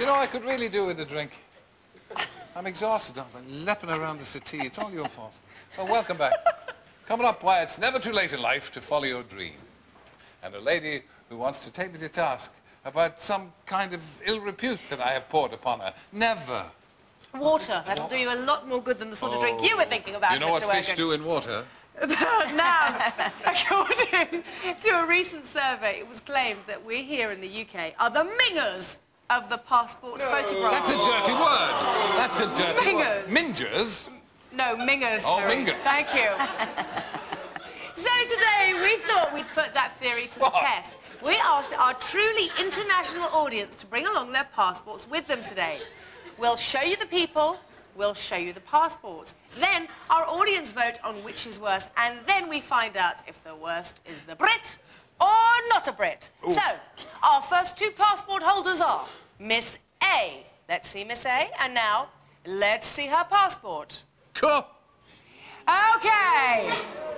you know, I could really do with a drink. I'm exhausted. I've been leaping around the city. It's all your fault. Well, welcome back. Coming up, why it's never too late in life to follow your dream. And a lady who wants to take me to task about some kind of ill repute that I have poured upon her. Never. Water. That'll do you a lot more good than the sort of drink you were thinking about, You know Mr. what fish Wogan. do in water? Now, according to a recent survey, it was claimed that we here in the UK are the mingers of the passport photograph. That's a dirty word. That's a dirty word. Mingers? No, mingers. Oh, Terry. minger. Thank you. So today we thought we'd put that theory to the test. We asked our truly international audience to bring along their passports with them today. We'll show you the people, we'll show you the passports. Then our audience vote on which is worse, and then we find out if the worst is the Brit or not a Brit. Ooh. So, our first two passport holders are Miss A. Let's see Miss A, and now let's see her passport. Cool. Okay.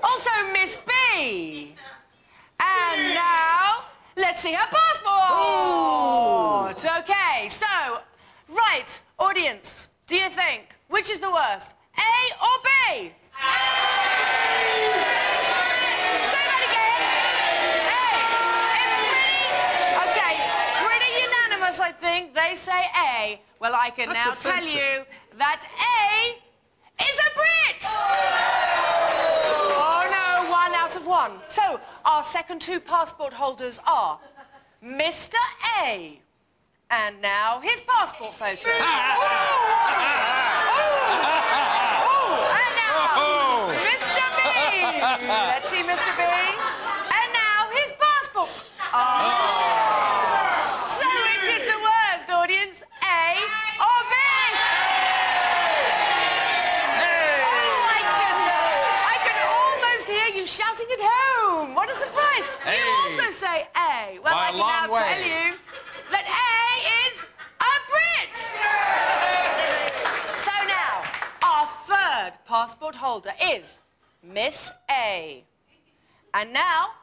Also Miss B. And now, let's see her passport. Ooh. Okay, so, right, audience, do you think, which is the worst, A or B? Say that again. A. It's pretty unanimous, I think. They say A. Well, I can now tell you that A is a Brit. Oh, no, 1 out of 1. So, our second two passport holders are Mr. A. And now his passport photo. And now Mr. B. Let's see Mr. B. And now his passport. So which is the worst, audience? A or B? I can almost hear you shouting at home. What a surprise. You also say A. Well, I can now tell you that A is a Brit. So now, our third passport holder is Miss A. And now,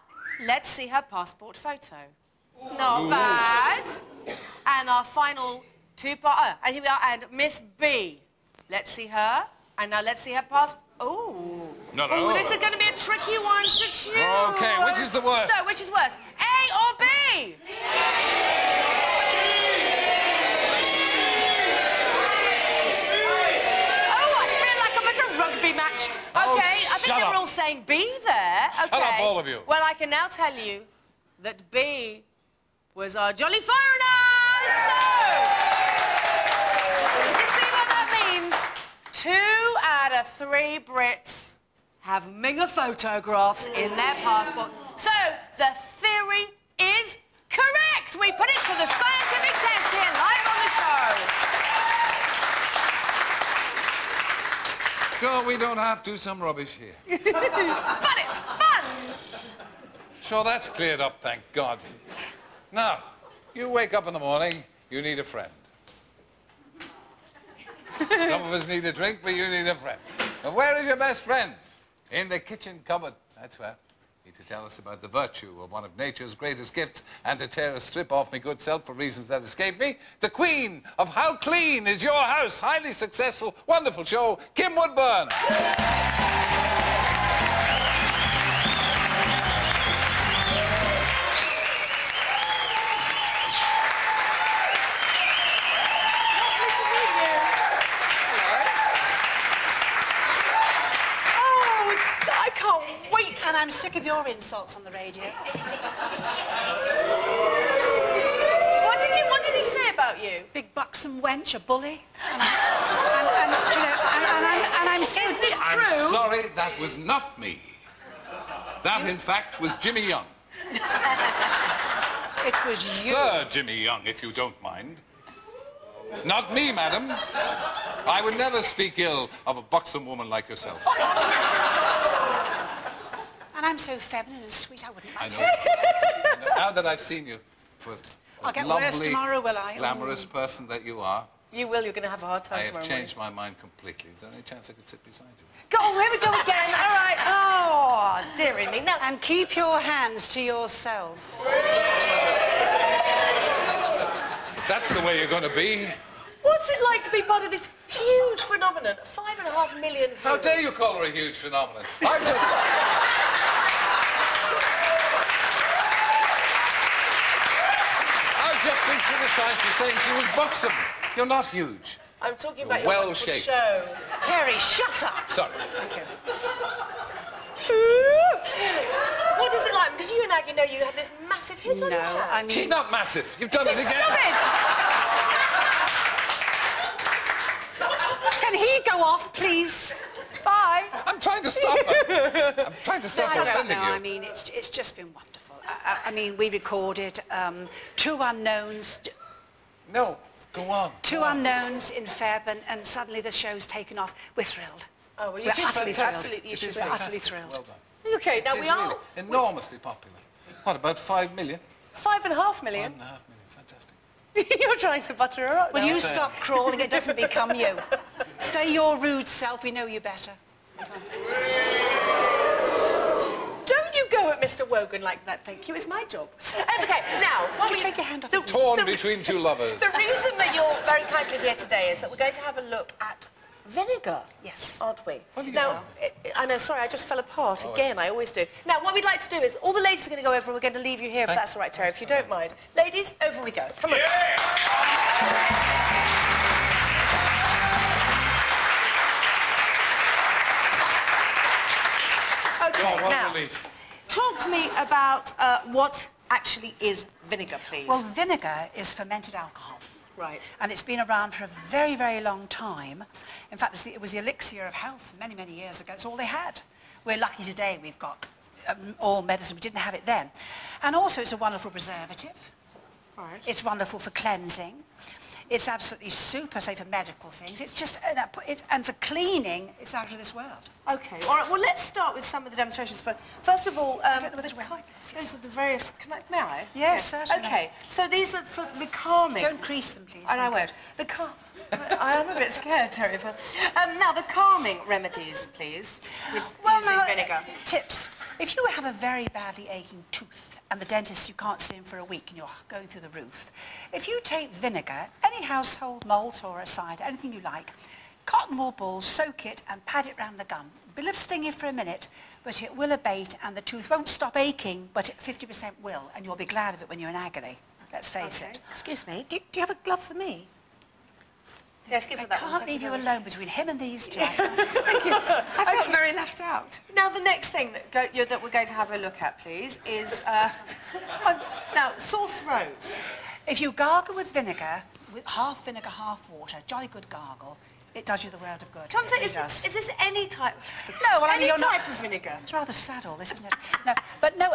let's see her passport photo. Not bad. And our final two and here we are, and Miss B. Let's see her. And now let's see her passport. Oh. Oh, this is going to be a tricky one to choose. Okay, which is the worst? So, which is worse, A or B? Match. Okay, I think they were all saying B there. Okay. Shut up, all of you. Well, I can now tell you that B was our jolly foreigner. So, you see what that means? 2 out of 3 Brits have Minger photographs in their passport. So, the theory is correct. We put it to the scientific test here live on the show. Sure, we don't have to. Some rubbish here. But it's fun! Sure, that's cleared up, thank God. Now, you wake up in the morning, you need a friend. Some of us need a drink, but you need a friend. But where is your best friend? In the kitchen cupboard. That's where. To tell us about the virtue of one of nature's greatest gifts and to tear a strip off me good self for reasons that escape me, the queen of How Clean Is Your House? Highly successful, wonderful show, Kim Woodburn. And I'm sick of your insults on the radio. What did he say about you? Big buxom wench, a bully. And I'm so... Is this true? I'm sorry, that was not me. That, in fact, was Jimmy Young. It was you. Sir Jimmy Young, if you don't mind. Not me, madam. I would never speak ill of a buxom woman like yourself. And I'm so feminine and sweet, I wouldn't mind. I know. Now that I've seen you, for I'll get lovely, worse tomorrow, will I? glamorous person that you are, you will. You're going to have a hard time I tomorrow have changed my mind completely. Is there any chance I could sit beside you? Go on, here we go again. All right. Oh, dearie me. Now, and keep your hands to yourself. That's the way you're going to be. What's it like to be part of this huge phenomenon? 5.5 million viewers. How dare you call her a huge phenomenon? I've just been criticised for saying she was buxom. You're not huge. I'm talking about your wonderful well-shaped. show. Terry, shut up. Sorry. Thank you. What is it like? Did you and Aggie know you had this massive hit on your hands? I mean... She's not massive. You've done it again. Stop it! Can he go off, please? Bye. I'm trying to stop her. I'm trying to stop her I don't offending know. you. I mean, it's just been wonderful. I mean, we recorded two unknowns... No, go on. Two unknowns in Feb, and suddenly the show's taken off. We're thrilled. Oh, well, We're utterly thrilled. Absolutely, you It should is be. fantastic. Utterly thrilled. Well done. Okay, now It we is are... really enormously popular. What, about 5 million? 5.5 million? 5.5 million, fantastic. You're trying to butter her up Will now. you stop crawling? It doesn't become you. Stay your rude self. We know you better. Don't you go at Mr. Wogan like that, thank you. It's my job. Okay, now, what we... Take your hand off. Torn between two lovers. The reason that you're very kindly here today is that we're going to have a look at vinegar. Yes. Aren't we? What are you now, I know, sorry, I just fell apart Oh, again. I always do. Now, what we'd like to do is, all the ladies are going to go over and we're going to leave you here, if that's all right, Terry, if you don't mind. Ladies, over we go. Come on. Okay, Oh, what now, relief. talk to me about what actually is vinegar, please. Well, vinegar is fermented alcohol. right. And it's been around for a very, very long time. In fact, it was the elixir of health many, many years ago. It's all they had. We're lucky today we've got all medicine. We didn't have it then. And also it's a wonderful preservative. Right. It's wonderful for cleansing. It's absolutely super safe for medical things. It's just, and for cleaning, it's out of this world. Okay, all right, well, let's start with some of the demonstrations. First of all, don't know whether to wear those are the various, may I? Yes, certainly. Okay, so these are for the calming. Don't crease them, please. And I won't. I am a bit scared, Terry. Now, the calming remedies, please, with using vinegar. Tips. If you have a very badly aching tooth and the dentist, you can't see him for a week and you're going through the roof, if you take vinegar, any household malt or a cider, anything you like, cotton wool balls, soak it and pad it round the gum. It'll sting you for a minute, but it will abate and the tooth won't stop aching, but it 50% will, and you'll be glad of it when you're in agony. Let's face it. Excuse me, do you have a glove for me? Yes, give I her that one. can't leave you alone between him and these two. I felt very left out. Now, the next thing that we're going to have a look at, please, is... now, sore throat. If you gargle with vinegar, with half vinegar, half water, jolly good gargle, it does you the world of good. Come say, It does. is this any type... No, well, I mean, any you're type not... of vinegar? It's rather sad, all this, isn't it? No, but no,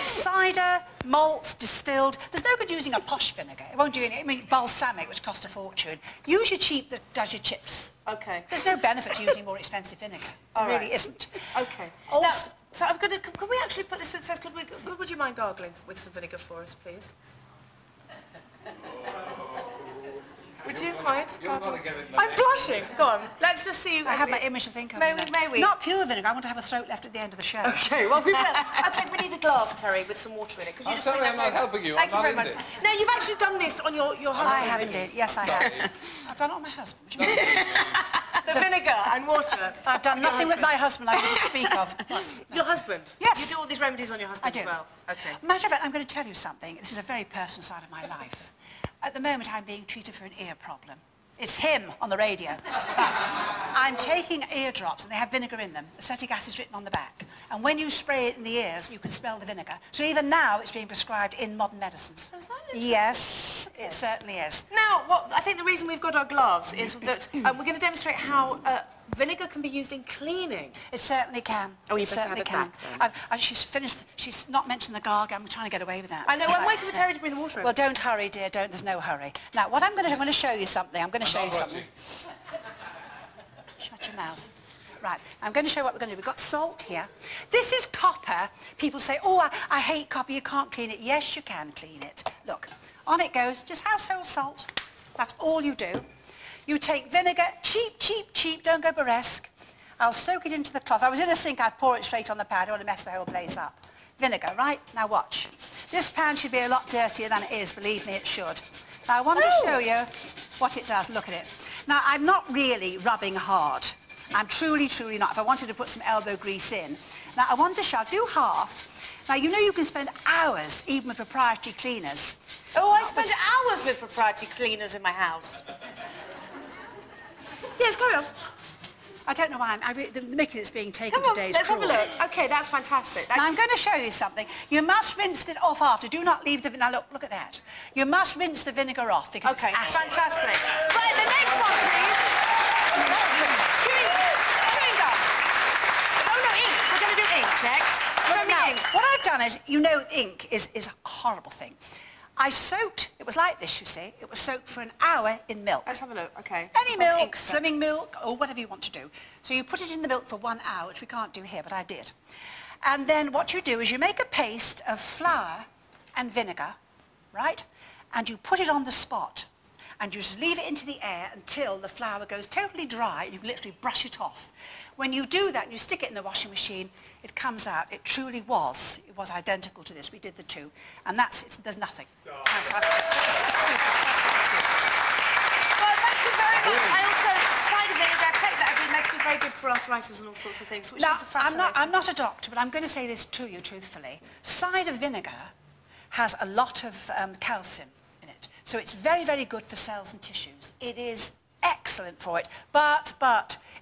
cider, malt, distilled. There's no good using a posh vinegar. It won't do any... I mean, balsamic, which costs a fortune. Use your cheap that does your chips. Okay. There's no benefit to using more expensive vinegar. All There right. really isn't. Okay. Also, Now, so I'm going to... Can we actually put this... It says, would you mind gargling with some vinegar for us, please? Would you mind? You're going to give it I'm blushing. Go on. Let's just see. I have my image to think of. May you know. we- may we? Not pure vinegar. I want to have a throat left at the end of the show. Okay, well, we will. Okay, we need a glass, Terry, with some water in it. Could you I'm just sorry, bring I'm that not over? helping you. Thank I'm you not very in much. this. No, you've actually done this on your husband. I have indeed. Yes, I have. I've done it on my husband. Would you mind? The vinegar and water. I've done nothing with my husband I wouldn't speak of. Your husband? Yes. You do all these remedies on your husband I do. as well? Okay. Matter of fact, I'm going to tell you something. This is a very personal side of my life. At the moment, I'm being treated for an ear problem. It's him on the radio. But I'm taking eardrops, and they have vinegar in them. Acetic acid is written on the back. And when you spray it in the ears, you can smell the vinegar. So even now, it's being prescribed in modern medicines. Oh, is that interesting? Yes, it certainly is. Now, I think the reason we've got our gloves is that we're going to demonstrate how vinegar can be used in cleaning. It certainly can. Oh, you it better certainly have it can. back, She's finished. She's not mentioned the gargle. I'm trying to get away with that. I know. I'm waiting for Terry to bring the water over. Well, don't hurry, dear. Don't. There's no hurry. Now, what I'm going to show you something. I'm going to show you not something. Shut your mouth. Right. I'm going to show you what we're going to do. We've got salt here. This is copper. People say, oh, I hate copper. You can't clean it. Yes, you can clean it. Look. On it goes. Just household salt. That's all you do. You take vinegar. Cheap, cheap, cheap. Don't go burlesque. I'll soak it into the cloth. I was in a sink, I'd pour it straight on the pan. I don't want to mess the whole place up. Vinegar, right? Now watch. This pan should be a lot dirtier than it is, believe me, it should. Now, I want to show you what it does. Look at it. Now, I'm not really rubbing hard. I'm truly, truly not. If I wanted to put some elbow grease in. Now, I want to show, do half. Now, you know you can spend hours even with proprietary cleaners. Oh, I spend hours with proprietary cleaners in my house. Yes, carry on. I don't know why the mickey that's being taken Come on, today is let's cruel. have a look. OK, that's fantastic. Now, I'm going to show you something. You must rinse it off after. Do not leave the... Now, look at that. You must rinse the vinegar off because it's acid. Fantastic. Right, the next one, please. Chewing gum. Oh, no, ink. We're going to do ink next. What I've done is, you know, ink is a horrible thing. I soaked, it was like this, you see, it was soaked for an hour in milk. Let's have a look, OK. Any milk, slimming milk, or whatever you want to do. So you put it in the milk for 1 hour, which we can't do here, but I did. And then what you do is you make a paste of flour and vinegar, right? And you put it on the spot. And you just leave it into the air until the flour goes totally dry, and you can literally brush it off. When you do that and you stick it in the washing machine, it comes out. It truly was. It was identical to this. We did the two. And that's it. There's nothing. Oh. Fantastic. Well, thank you very much. I also, cider vinegar, take that. It makes me very good for arthritis and all sorts of things, which now, is fascinating. I'm not a doctor, but I'm going to say this to you truthfully. Cider vinegar has a lot of calcium in it. So it's very, very good for cells and tissues. It is excellent for it. But,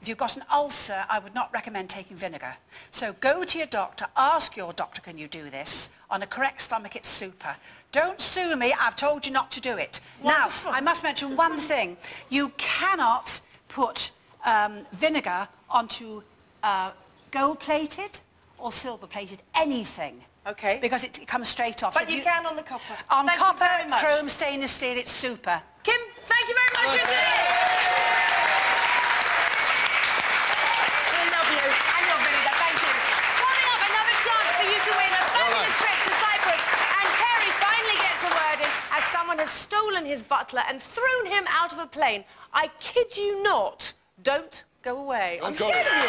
if you've got an ulcer, I would not recommend taking vinegar. So go to your doctor, ask your doctor, can you do this? On a correct stomach, it's super. Don't sue me, I've told you not to do it. Wonderful. Now, I must mention one thing. You cannot put vinegar onto gold-plated or silver-plated anything. OK. Because it comes straight off. But so you can on the copper. On thank copper, you very much. chrome, stainless steel, it's super. Kim, thank you very much indeed. We love you and your vinegar, thank you. Coming up, another chance for you to win a fabulous trip to Cyprus. And Terry finally gets a word in as someone has stolen his butler and thrown him out of a plane. I kid you not. Don't go away. I'm scared of you.